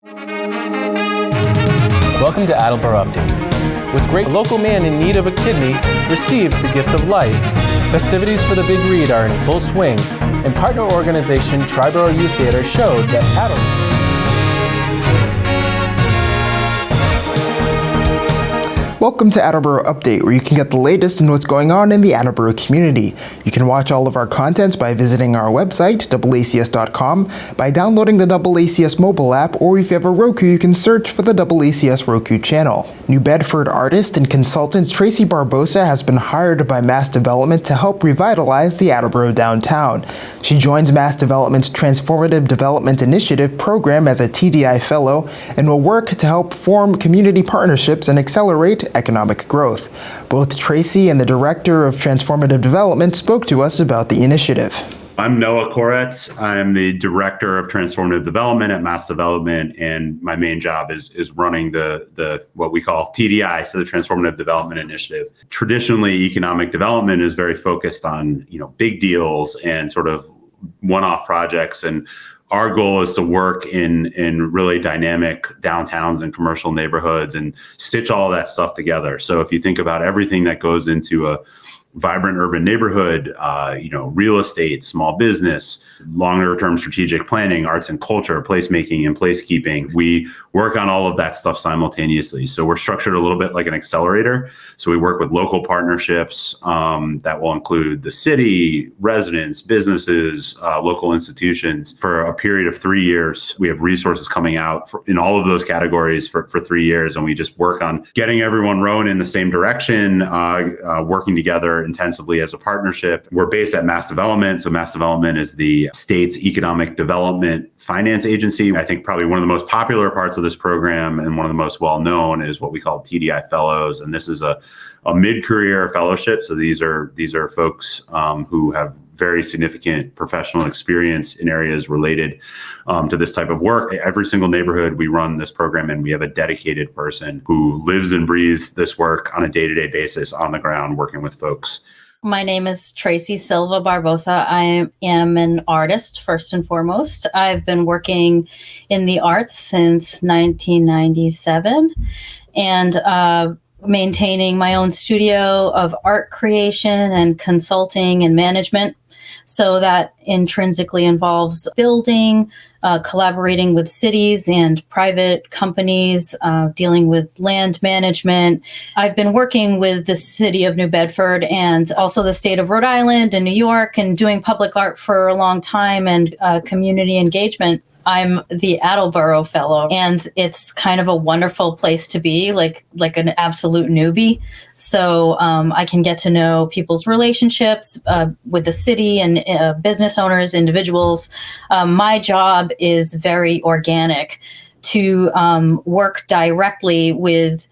Welcome to Attleboro Update. With great local man in need of a kidney receives the gift of life, festivities for the Big Read are in full swing, and partner organization Triborough Youth Theater showed that Attleboro. Welcome to Attleboro Update, where you can get the latest in what's going on in the Attleboro community. You can watch all of our content by visiting our website, AACS.com, by downloading the AACS mobile app, or if you have a Roku, you can search for the AACS Roku channel. New Bedford artist and consultant Tracy Barbosa has been hired by MassDevelopment to help revitalize the Attleboro downtown. She joins MassDevelopment's Transformative Development Initiative program as a TDI Fellow and will work to help form community partnerships and accelerate economic growth. Both Tracy and the Director of Transformative Development spoke to us about the initiative. I'm Noah Koretz. I'm the Director of Transformative Development at MassDevelopment, and my main job is running the what we call TDI, so the Transformative Development Initiative. Traditionally, economic development is very focused on, big deals and sort of one-off projects, and our goal is to work in really dynamic downtowns and commercial neighborhoods and stitch all that stuff together. So if you think about everything that goes into a vibrant urban neighborhood, real estate, small business, longer term strategic planning, arts and culture, placemaking and placekeeping, we work on all of that stuff simultaneously. So we're structured a little bit like an accelerator. So we work with local partnerships that will include the city, residents, businesses, local institutions for a period of 3 years. We have resources coming out in all of those categories for 3 years. And we just work on getting everyone rowing in the same direction, working together intensively as a partnership. We're based at MassDevelopment. So MassDevelopment is the state's economic development finance agency. I think probably one of the most popular parts of this program and one of the most well-known is what we call TDI Fellows. And this is a mid-career fellowship. So these are folks who have very significant professional experience in areas related to this type of work. Every single neighborhood we run this program in, we have a dedicated person who lives and breathes this work on a day-to-day basis on the ground working with folks. My name is Tracy Silva Barbosa. I am an artist, first and foremost. I've been working in the arts since 1997 and maintaining my own studio of art creation and consulting and management. So that intrinsically involves building, collaborating with cities and private companies, dealing with land management. I've been working with the city of New Bedford and also the state of Rhode Island and New York and doing public art for a long time and community engagement. I'm the Attleboro Fellow, and it's kind of a wonderful place to be, like an absolute newbie. So I can get to know people's relationships with the city and business owners, individuals. My job is very organic to work directly with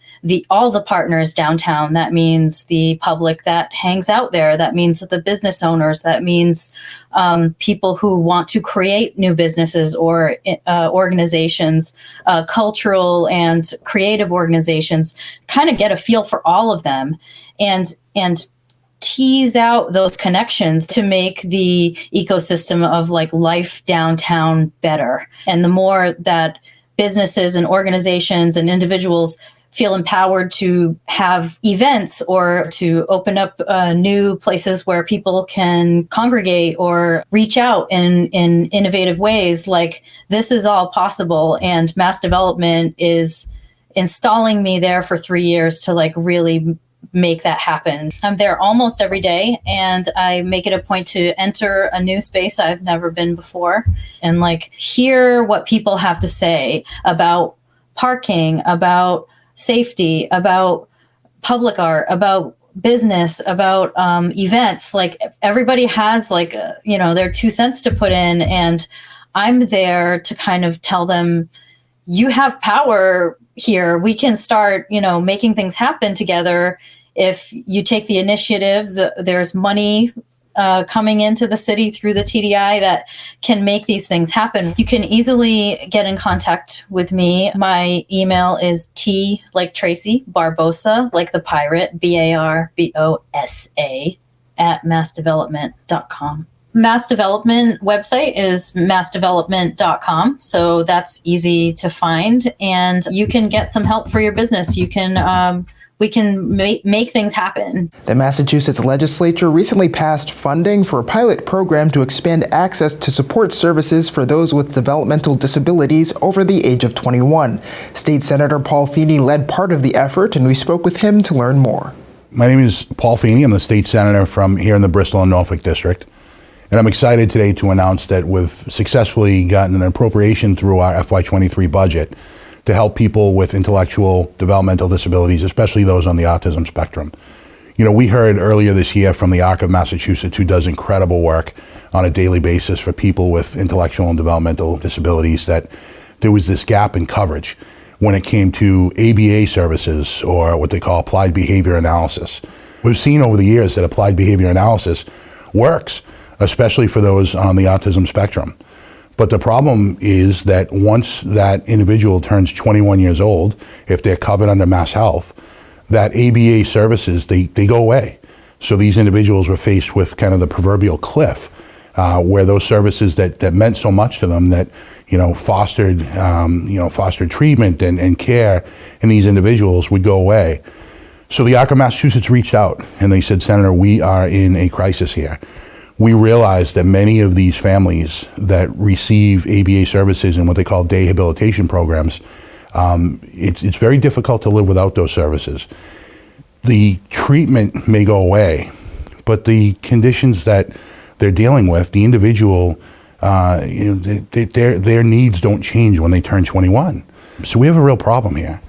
all the partners downtown. That means the public that hangs out there. That means the business owners. That means people who want to create new businesses or organizations, cultural and creative organizations, kind of get a feel for all of them and tease out those connections to make the ecosystem of life downtown better. And the more that businesses and organizations and individuals feel empowered to have events or to open up new places where people can congregate or reach out in innovative ways, this is all possible. And MassDevelopment is installing me there for 3 years to really make that happen. I'm there almost every day, and I make it a point to enter a new space I've never been before and hear what people have to say about parking, about safety, about public art, about business, about events. Everybody has their 2 cents to put in, and I'm there to kind of tell them, you have power here. We can start, making things happen together. If you take the initiative, there's money coming into the city through the TDI that can make these things happen. You can easily get in contact with me. My email is T like Tracy, Barbosa, like the pirate, Barbosa @massdevelopment.com. Mass Development website is massdevelopment.com. So that's easy to find, and you can get some help for your business. We can make things happen. The Massachusetts Legislature recently passed funding for a pilot program to expand access to support services for those with developmental disabilities over the age of 21. State Senator Paul Feeney led part of the effort, and we spoke with him to learn more. My name is Paul Feeney. I'm the state senator from here in the Bristol and Norfolk district. And I'm excited today to announce that we've successfully gotten an appropriation through our FY23 budget to help people with intellectual developmental disabilities, especially those on the autism spectrum. You know, we heard earlier this year from the ARC of Massachusetts, who does incredible work on a daily basis for people with intellectual and developmental disabilities, that there was this gap in coverage when it came to ABA services, or what they call applied behavior analysis. We've seen over the years that applied behavior analysis works, especially for those on the autism spectrum. But the problem is that once that individual turns 21 years old, if they're covered under Mass Health, that ABA services, they go away. So these individuals were faced with kind of the proverbial cliff, where those services that meant so much to them, that fostered treatment and care in these individuals, would go away. So the ARC of Massachusetts reached out and they said, Senator, we are in a crisis here. We realized that many of these families that receive ABA services in what they call day habilitation programs, it's very difficult to live without those services. The treatment may go away, but the conditions that they're dealing with, the individual, their needs don't change when they turn 21. So we have a real problem here.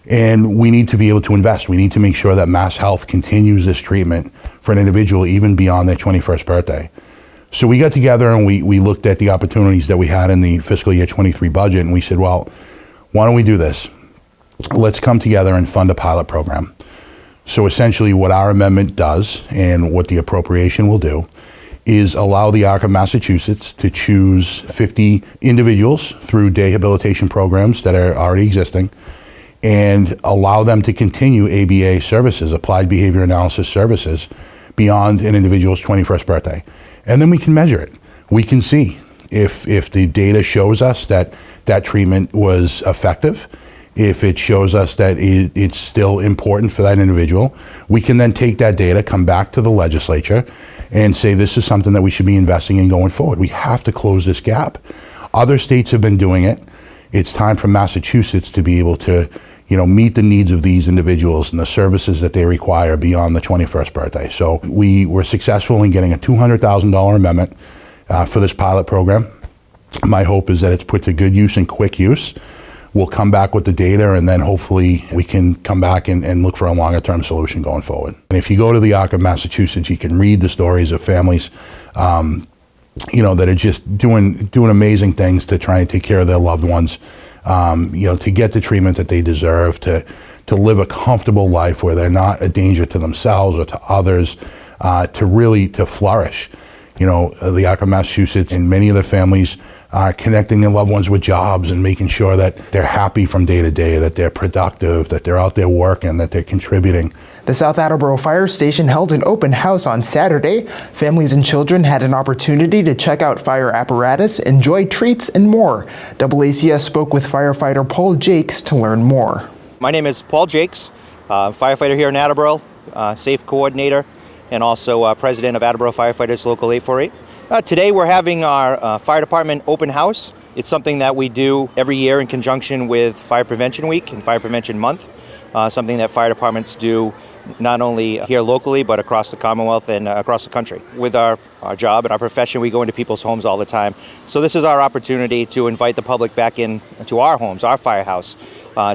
And we need to be able to invest. We need to make sure that Mass Health continues this treatment for an individual even beyond their 21st birthday. So we got together and we looked at the opportunities that we had in the fiscal year 23 budget, and we said, well, why don't we do this? Let's come together and fund a pilot program. So essentially what our amendment does, and what the appropriation will do, is allow the ARC of Massachusetts to choose 50 individuals through day habilitation programs that are already existing, and allow them to continue ABA services, applied behavior analysis services, beyond an individual's 21st birthday. And then we can measure it. We can see if the data shows us that that treatment was effective, if it shows us that it's still important for that individual, we can then take that data, come back to the legislature, and say this is something that we should be investing in going forward. We have to close this gap. Other states have been doing it. It's time for Massachusetts to be able to meet the needs of these individuals and the services that they require beyond the 21st birthday. So we were successful in getting a $200,000 amendment for this pilot program. My hope is that it's put to good use and quick use. We'll come back with the data, and then hopefully we can come back and look for a longer term solution going forward. And if you go to the ARC of Massachusetts, you can read the stories of families that are just doing amazing things to try and take care of their loved ones, to get the treatment that they deserve, to live a comfortable life where they're not a danger to themselves or to others, to flourish. The ARC of Massachusetts and many of the families are connecting their loved ones with jobs and making sure that they're happy from day to day, that they're productive, that they're out there working, that they're contributing. The South Attleboro Fire Station held an open house on Saturday. Families and children had an opportunity to check out fire apparatus, enjoy treats, and more. AACS spoke with firefighter Paul Jakes to learn more. My name is Paul Jakes, firefighter here in Attleboro, safe coordinator, and also president of Attleboro Firefighters Local 848. Today we're having our fire department open house. It's something that we do every year in conjunction with Fire Prevention Week and Fire Prevention Month, something that fire departments do not only here locally but across the Commonwealth and across the country. With our job and our profession, we go into people's homes all the time. So this is our opportunity to invite the public back into our homes, our firehouse,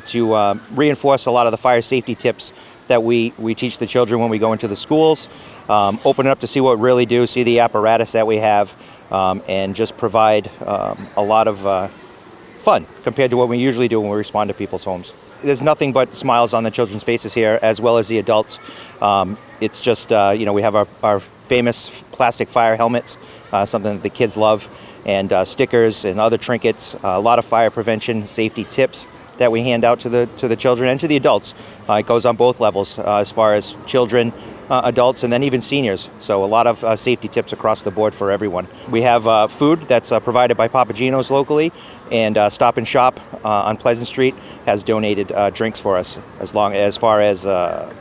to reinforce a lot of the fire safety tips that we teach the children when we go into the schools, open it up to see what we really do, see the apparatus that we have, and just provide a lot of fun compared to what we usually do when we respond to people's homes. There's nothing but smiles on the children's faces here, as well as the adults. It's just, we have our famous plastic fire helmets, something that the kids love, and stickers and other trinkets, a lot of fire prevention safety tips that we hand out to the children and to the adults. It goes on both levels as far as children, adults, and then even seniors. So a lot of safety tips across the board for everyone. We have food that's provided by Papagino's locally, and Stop and Shop on Pleasant Street has donated drinks for us, as far as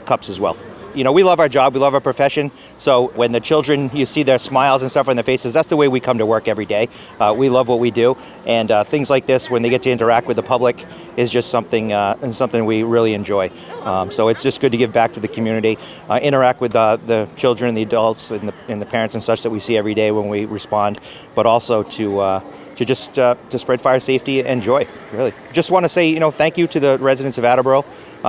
cups as well. You know, we love our job, we love our profession, so when the children, you see their smiles and stuff on their faces, that's the way we come to work every day. We love what we do, and things like this, when they get to interact with the public, is just something we really enjoy. So it's just good to give back to the community, interact with the children and the adults and the parents and such that we see every day when we respond, but also to spread fire safety and joy, really. Just want to say, you know, thank you to the residents of Attleboro,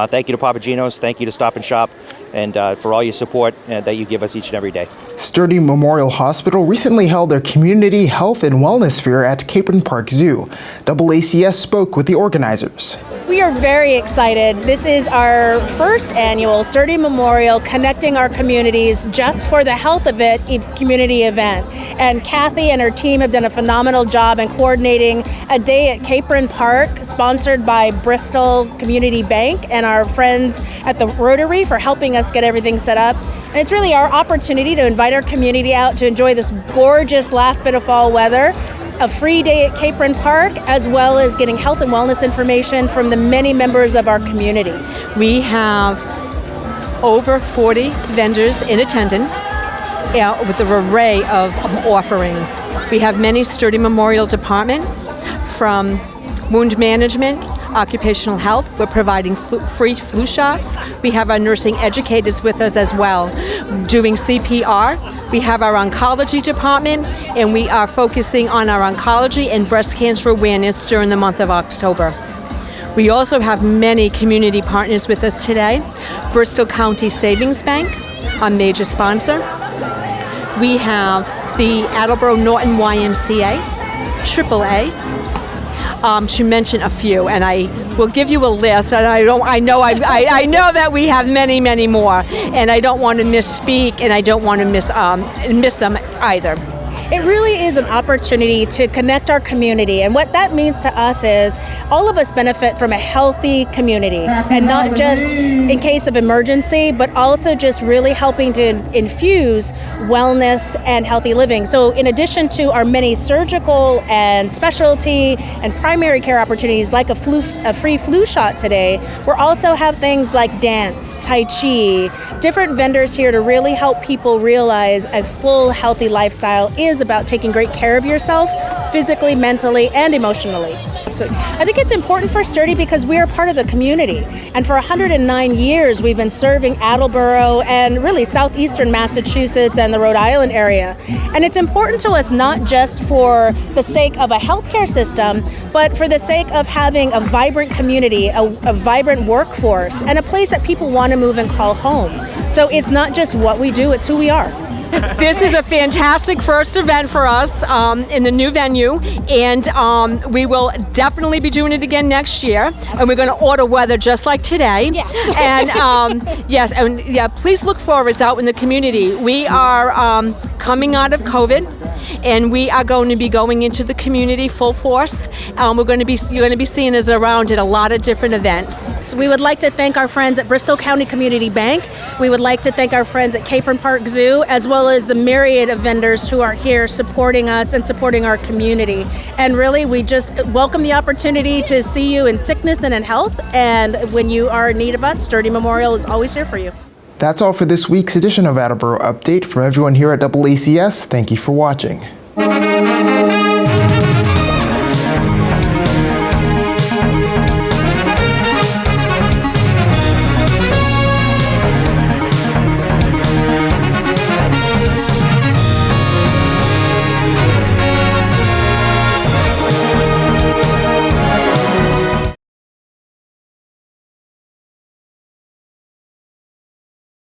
thank you to Papagino's, thank you to Stop and Shop, and for all your support that you give us each and every day. Sturdy Memorial Hospital recently held their Community Health and Wellness Fair at Capron Park Zoo. AACS spoke with the organizers. We are very excited. This is our first annual Sturdy Memorial Connecting Our Communities Just for the Health of It community event. And Kathy and her team have done a phenomenal job in coordinating a day at Capron Park, sponsored by Bristol Community Bank and our friends at the Rotary for helping us get everything set up. And it's really our opportunity to invite our community out to enjoy this gorgeous last bit of fall weather, a free day at Capron Park, as well as getting health and wellness information from the many members of our community. We have over 40 vendors in attendance with an array of offerings. We have many Sturdy Memorial departments, from wound management, occupational health. We're providing free flu shots. We have our nursing educators with us as well, doing CPR. We have our oncology department, and we are focusing on our oncology and breast cancer awareness during the month of October. We also have many community partners with us today. Bristol County Savings Bank, a major sponsor. We have the Attleboro Norton YMCA, AAA, to mention a few, and I will give you a list. And I know that we have many, many more, and I don't want to misspeak, and I don't want to miss them either. It really is an opportunity to connect our community, and what that means to us is all of us benefit from a healthy community, and not just in case of emergency, but also just really helping to infuse wellness and healthy living. So in addition to our many surgical and specialty and primary care opportunities like a free flu shot today, we also have things like dance, Tai Chi, different vendors here to really help people realize a full healthy lifestyle is about taking great care of yourself, physically, mentally, and emotionally. So I think it's important for Sturdy because we are part of the community. And for 109 years, we've been serving Attleboro and really southeastern Massachusetts and the Rhode Island area. And it's important to us not just for the sake of a healthcare system, but for the sake of having a vibrant community, a vibrant workforce, and a place that people want to move and call home. So it's not just what we do, it's who we are. This is a fantastic first event for us in the new venue, and we will definitely be doing it again next year. And we're going to order weather just like today. Yeah. And yes, and yeah, please look for us out in the community. We are coming out of COVID, and we are going to be going into the community full force. You're going to be seeing us around at a lot of different events. So we would like to thank our friends at Bristol County Community Bank. We would like to thank our friends at Capron Park Zoo, as well as the myriad of vendors who are here supporting us and supporting our community. And really, we just welcome the opportunity to see you in sickness and in health. And when you are in need of us, Sturdy Memorial is always here for you. That's all for this week's edition of Attleboro Update. From everyone here at AACS, thank you for watching.